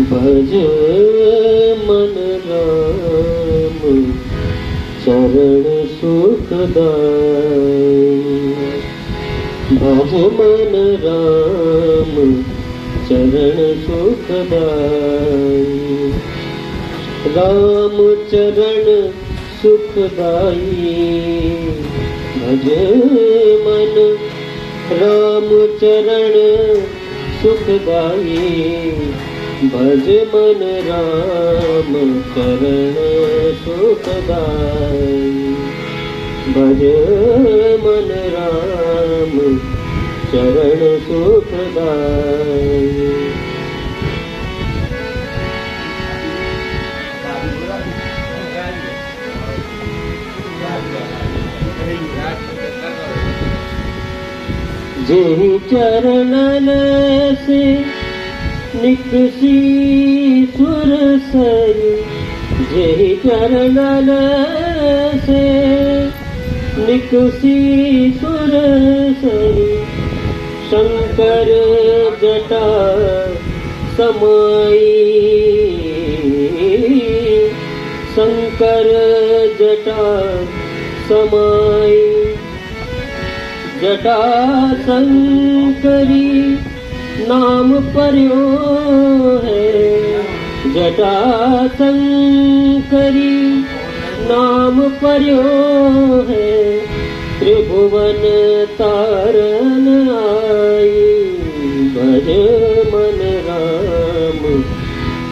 भज मन राम चरण सुखदाई। भज मन राम चरण सुखदाई। राम चरण सुखदाई। भज मन राम चरण सुखदाई। भज मन राम चरण सुखदाई। भज मन राम चरण सुखदाई। जेहि चरणन से निकसी सुर सई। जेहि चरणन से निकसी सुर सई। शंकर जटा समाई। शंकर जटा समाई। जटा शंकरी नाम पर्यो है। जटा शंकरी नाम पर्यो है। त्रिभुवन तारन आई। भज मन राम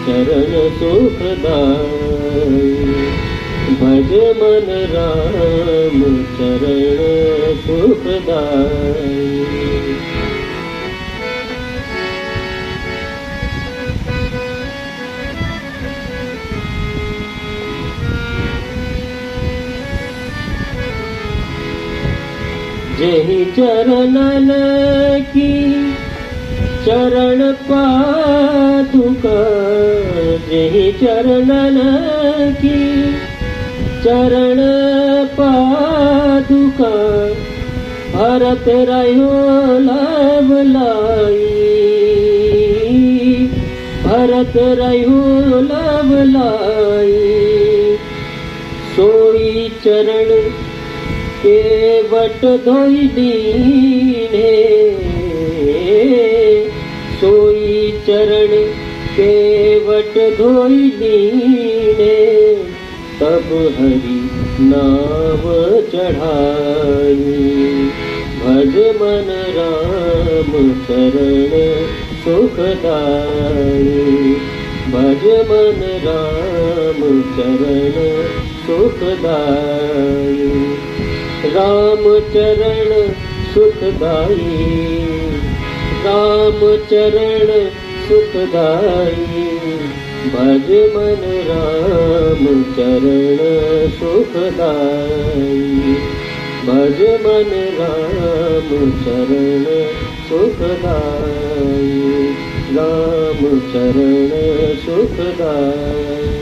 चरण सुखदाई। भज मन राम चरण सुखदाई। जेहि चरणन की चरण पादुका। जेहि चरणन की चरण पादुका। भरत रहो लाभ लाई। भरत रहो लाभ लाई। सोई चरण के वट धोई दीने। सोई चरण के वट धोई दीने। तब हरि नाम चढ़ाई। भज मन राम चरण सुखदाई। भज मन राम चरण सुखदाई। राम चरण सुखदाई। राम चरण सुखदाई। भज मन राम चरण सुखदाई। भज मन राम चरण सुखदाई। राम चरण सुखदाई।